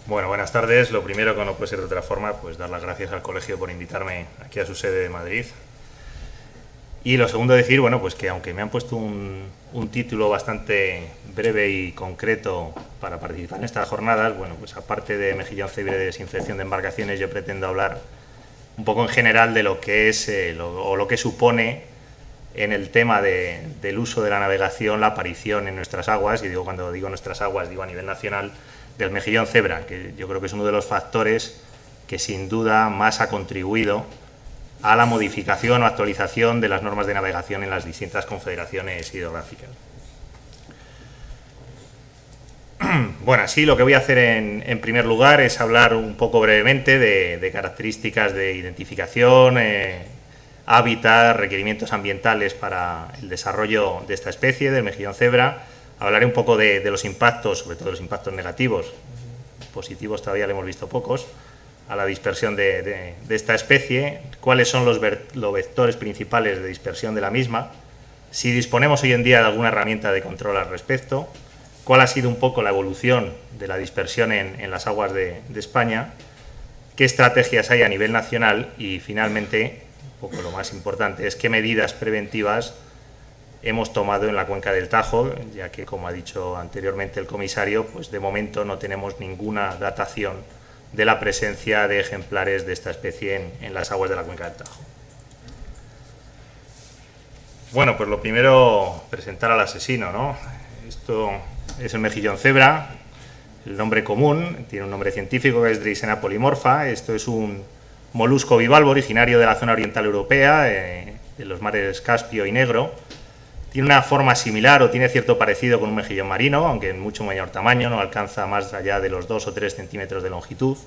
Bueno, buenas tardes. Lo primero, que no puede ser de otra forma, pues dar las gracias al colegio por invitarme aquí a su sede de Madrid. Y lo segundo, decir, bueno, pues que aunque me han puesto un título bastante breve y concreto para participar en estas jornadas, bueno, pues aparte de mejillón cebre de desinfección de embarcaciones, yo pretendo hablar un poco en general de lo que es lo que supone en el tema del uso de la navegación, la aparición en nuestras aguas, y cuando digo nuestras aguas, digo a nivel nacional, del mejillón cebra, que yo creo que es uno de los factores que sin duda más ha contribuido a la modificación o actualización de las normas de navegación en las distintas confederaciones hidrográficas. Bueno, así lo que voy a hacer en primer lugar es hablar un poco brevemente de características de identificación, hábitat, requerimientos ambientales para el desarrollo de esta especie, del mejillón cebra. Hablaré un poco de los impactos, sobre todo los impactos negativos. Positivos todavía le hemos visto pocos, a la dispersión de esta especie, cuáles son los vectores principales de dispersión de la misma, si disponemos hoy en día de alguna herramienta de control al respecto, cuál ha sido un poco la evolución de la dispersión en las aguas de España, qué estrategias hay a nivel nacional y, finalmente, un poco lo más importante, es qué medidas preventivas hemos tomado en la cuenca del Tajo, ya que, como ha dicho anteriormente el comisario, pues de momento no tenemos ninguna datación de la presencia de ejemplares de esta especie en las aguas de la cuenca del Tajo. Bueno, pues lo primero, presentar al asesino, ¿no? Esto es el mejillón cebra, el nombre común, tiene un nombre científico que es Dreissena polymorpha. Esto es un molusco bivalvo originario de la zona oriental europea, de los mares Caspio y Negro. Tiene una forma similar o tiene cierto parecido con un mejillón marino, aunque en mucho mayor tamaño, no alcanza más allá de los 2 o 3 centímetros de longitud.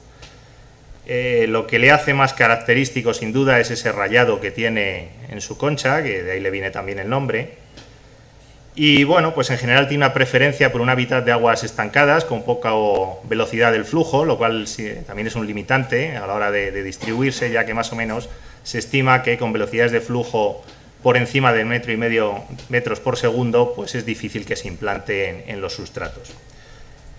Lo que le hace más característico, sin duda, es ese rayado que tiene en su concha, que de ahí le viene también el nombre. Y bueno, pues en general tiene una preferencia por un hábitat de aguas estancadas, con poca velocidad del flujo, lo cual también es un limitante a la hora de distribuirse, ya que más o menos se estima que con velocidades de flujo por encima del 1,5 metros por segundo, pues es difícil que se implante en los sustratos.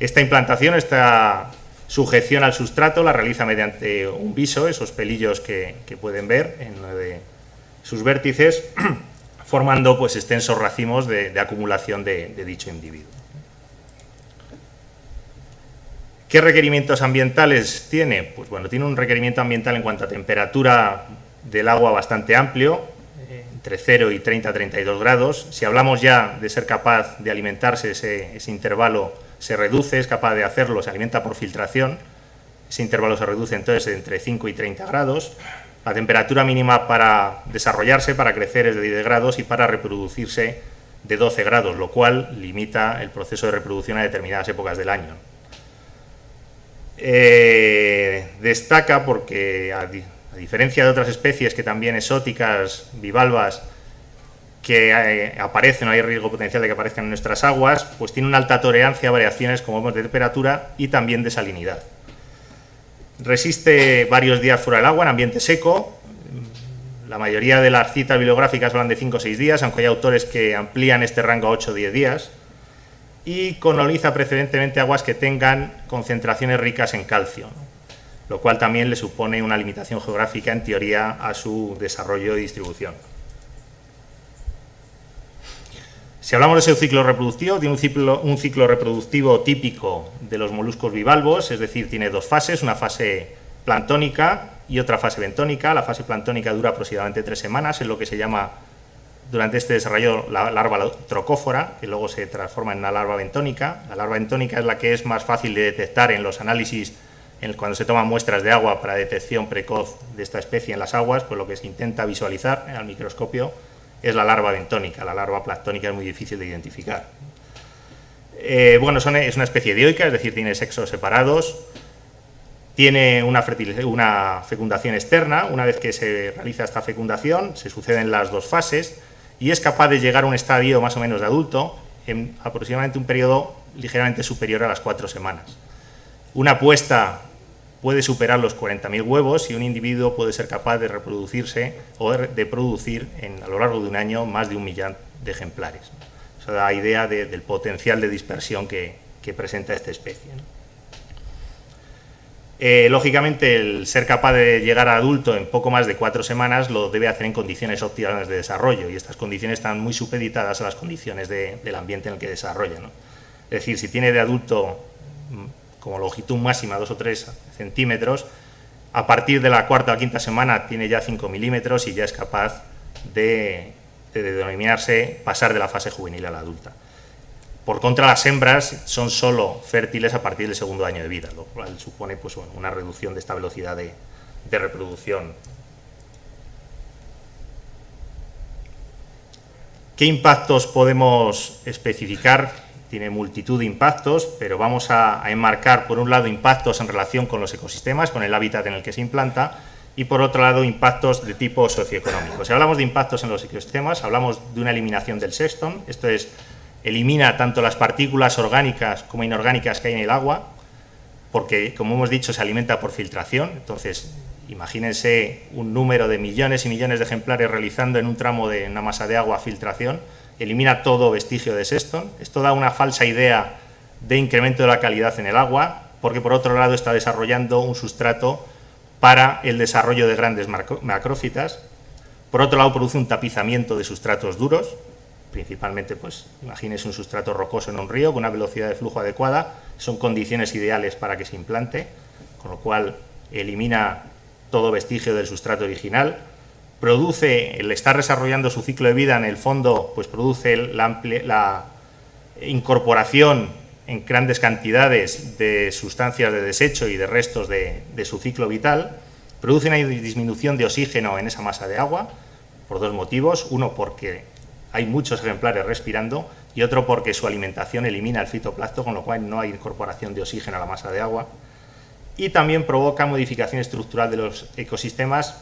Esta implantación, esta sujeción al sustrato, la realiza mediante un viso, esos pelillos que pueden ver en uno de sus vértices, formando pues extensos racimos de acumulación de dicho individuo. ¿Qué requerimientos ambientales tiene? Pues bueno, tiene un requerimiento ambiental en cuanto a temperatura del agua bastante amplio, entre 0 y 30-32 grados. Si hablamos ya de ser capaz de alimentarse, ese intervalo se reduce, es capaz de hacerlo, se alimenta por filtración, ese intervalo se reduce entonces entre 5 y 30 grados. La temperatura mínima para desarrollarse, para crecer, es de 10 grados y para reproducirse de 12 grados, lo cual limita el proceso de reproducción a determinadas épocas del año. Destaca porque, a diferencia de otras especies que también exóticas, bivalvas, que aparecen o hay riesgo potencial de que aparezcan en nuestras aguas, pues tiene una alta tolerancia a variaciones, como vemos, de temperatura y también de salinidad. Resiste varios días fuera del agua en ambiente seco. La mayoría de las citas bibliográficas hablan de 5 o 6 días, aunque hay autores que amplían este rango a 8 o 10 días. Y coloniza preferentemente aguas que tengan concentraciones ricas en calcio, ¿no? Lo cual también le supone una limitación geográfica, en teoría, a su desarrollo y distribución. Si hablamos de su ciclo reproductivo, tiene un ciclo reproductivo típico de los moluscos bivalvos, es decir, tiene 2 fases, una fase planctónica y otra fase bentónica. La fase planctónica dura aproximadamente 3 semanas, es lo que se llama, durante este desarrollo, la larva trocófora, que luego se transforma en una larva bentónica. La larva bentónica es la que es más fácil de detectar en los análisis, cuando se toman muestras de agua para detección precoz de esta especie en las aguas, pues lo que se intenta visualizar al microscopio es la larva bentónica. La larva planctónica es muy difícil de identificar. Bueno, es una especie dioica, es decir, tiene sexos separados, tiene una fecundación externa. Una vez que se realiza esta fecundación, se suceden las 2 fases y es capaz de llegar a un estadio más o menos de adulto en aproximadamente un periodo ligeramente superior a las 4 semanas. Una puesta puede superar los 40.000 huevos y un individuo puede ser capaz de reproducirse o de producir a lo largo de un año más de 1 millón de ejemplares. Eso da idea del potencial de dispersión que presenta esta especie, ¿no? Lógicamente, el ser capaz de llegar a adulto en poco más de 4 semanas lo debe hacer en condiciones óptimas de desarrollo, y estas condiciones están muy supeditadas a las condiciones del ambiente en el que desarrolla, ¿no? Es decir, si tiene de adulto como longitud máxima 2 o 3 centímetros, a partir de la 4ª o 5ª semana tiene ya 5 milímetros y ya es capaz de denominarse pasar de la fase juvenil a la adulta. Por contra, las hembras son solo fértiles a partir del 2.º año de vida, lo cual supone pues, bueno, una reducción de esta velocidad de reproducción. ¿Qué impactos podemos especificar? Tiene multitud de impactos, pero vamos a enmarcar, por un lado, impactos en relación con los ecosistemas, con el hábitat en el que se implanta, y por otro lado, impactos de tipo socioeconómico. Si hablamos de impactos en los ecosistemas, hablamos de una eliminación del sexton, esto es, elimina tanto las partículas orgánicas como inorgánicas que hay en el agua, porque, como hemos dicho, se alimenta por filtración. Entonces, imagínense un número de millones y millones de ejemplares realizando en un tramo de una masa de agua filtración, elimina todo vestigio de sexton. Esto da una falsa idea de incremento de la calidad en el agua, porque por otro lado está desarrollando un sustrato para el desarrollo de grandes macrófitas. Por otro lado, produce un tapizamiento de sustratos duros, principalmente, pues, imagínense un sustrato rocoso en un río con una velocidad de flujo adecuada, son condiciones ideales para que se implante, con lo cual elimina todo vestigio del sustrato original. Produce, el estar desarrollando su ciclo de vida en el fondo, pues produce la incorporación en grandes cantidades de sustancias de desecho y de restos de su ciclo vital. Produce una disminución de oxígeno en esa masa de agua, por 2 motivos. Uno, porque hay muchos ejemplares respirando, y otro porque su alimentación elimina el fitoplancton, con lo cual no hay incorporación de oxígeno a la masa de agua. Y también provoca modificación estructural de los ecosistemas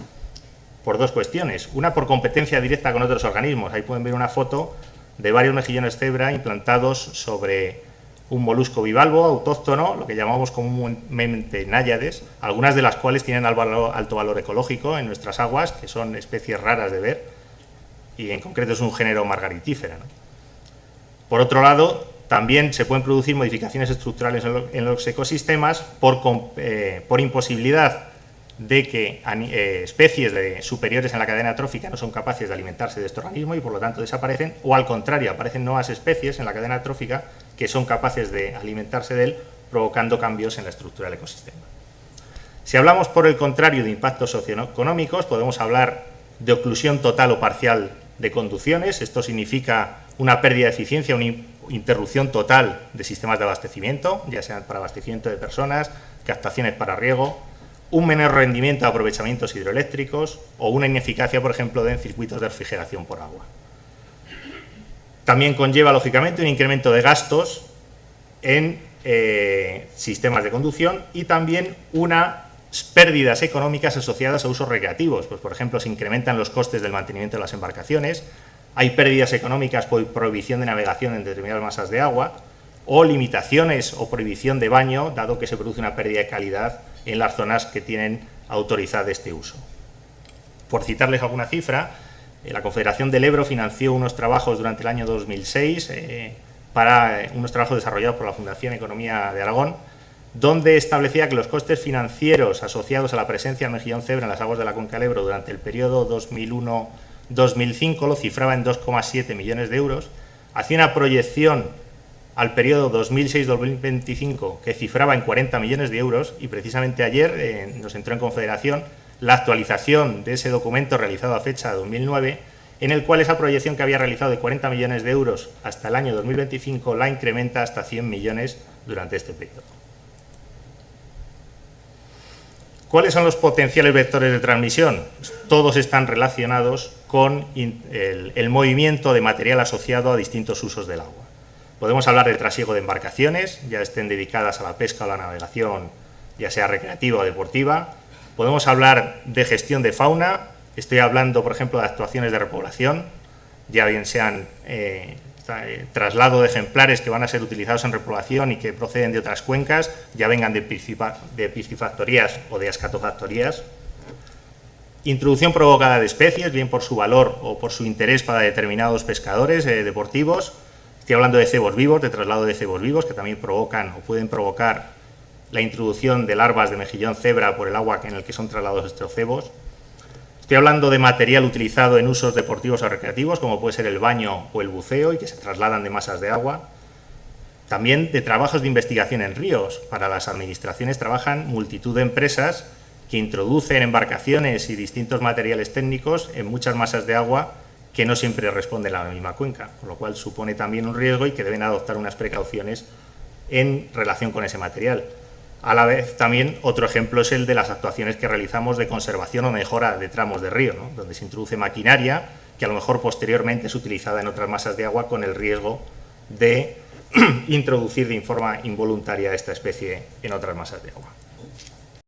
por 2 cuestiones. Una, por competencia directa con otros organismos. Ahí pueden ver una foto de varios mejillones cebra implantados sobre un molusco bivalvo autóctono, lo que llamamos comúnmente náyades, algunas de las cuales tienen alto valor ecológico en nuestras aguas, que son especies raras de ver, y en concreto es un género margaritífera, ¿no? Por otro lado, también se pueden producir modificaciones estructurales en los ecosistemas por imposibilidad de que especies superiores en la cadena trófica no son capaces de alimentarse de este organismo y por lo tanto desaparecen, o al contrario, aparecen nuevas especies en la cadena trófica que son capaces de alimentarse de él, provocando cambios en la estructura del ecosistema. Si hablamos, por el contrario, de impactos socioeconómicos, podemos hablar de oclusión total o parcial de conducciones. Esto significa una pérdida de eficiencia, una interrupción total de sistemas de abastecimiento, ya sean para abastecimiento de personas, captaciones para riego, un menor rendimiento de aprovechamientos hidroeléctricos o una ineficacia, por ejemplo, en circuitos de refrigeración por agua. También conlleva, lógicamente, un incremento de gastos en sistemas de conducción y también unas pérdidas económicas asociadas a usos recreativos. Pues, por ejemplo, se incrementan los costes del mantenimiento de las embarcaciones, hay pérdidas económicas por prohibición de navegación en determinadas masas de agua, o limitaciones o prohibición de baño, dado que se produce una pérdida de calidad en las zonas que tienen autorizado este uso. Por citarles alguna cifra, la Confederación del Ebro financió unos trabajos durante el año 2006 para unos trabajos desarrollados por la Fundación Economía de Aragón, donde establecía que los costes financieros asociados a la presencia del mejillón cebra en las aguas de la cuenca del Ebro durante el periodo 2001-2005 lo cifraba en 2,7 millones de euros, hacía una proyección al periodo 2006-2025 que cifraba en 40 millones de euros y precisamente ayer nos entró en Confederación la actualización de ese documento realizado a fecha de 2009, en el cual esa proyección que había realizado de 40 millones de euros hasta el año 2025 la incrementa hasta 100 millones durante este periodo. ¿Cuáles son los potenciales vectores de transmisión? Pues todos están relacionados con el movimiento de material asociado a distintos usos del agua. Podemos hablar del trasiego de embarcaciones, ya estén dedicadas a la pesca o la navegación, ya sea recreativa o deportiva. Podemos hablar de gestión de fauna, estoy hablando, por ejemplo, de actuaciones de repoblación, ya bien sean traslado de ejemplares que van a ser utilizados en repoblación y que proceden de otras cuencas, ya vengan de piscifactorías o de escatofactorías. Introducción provocada de especies, bien por su valor o por su interés para determinados pescadores deportivos. Estoy hablando de cebos vivos, de traslado de cebos vivos, que también provocan o pueden provocar la introducción de larvas de mejillón cebra por el agua en el que son trasladados estos cebos. Estoy hablando de material utilizado en usos deportivos o recreativos, como puede ser el baño o el buceo, y que se trasladan de masas de agua. También de trabajos de investigación en ríos. Para las administraciones trabajan multitud de empresas que introducen embarcaciones y distintos materiales técnicos en muchas masas de agua que no siempre responden a la misma cuenca, con lo cual supone también un riesgo y que deben adoptar unas precauciones en relación con ese material. A la vez, también otro ejemplo es el de las actuaciones que realizamos de conservación o mejora de tramos de río, ¿no? Donde se introduce maquinaria que a lo mejor posteriormente es utilizada en otras masas de agua con el riesgo de introducir de forma involuntaria esta especie en otras masas de agua.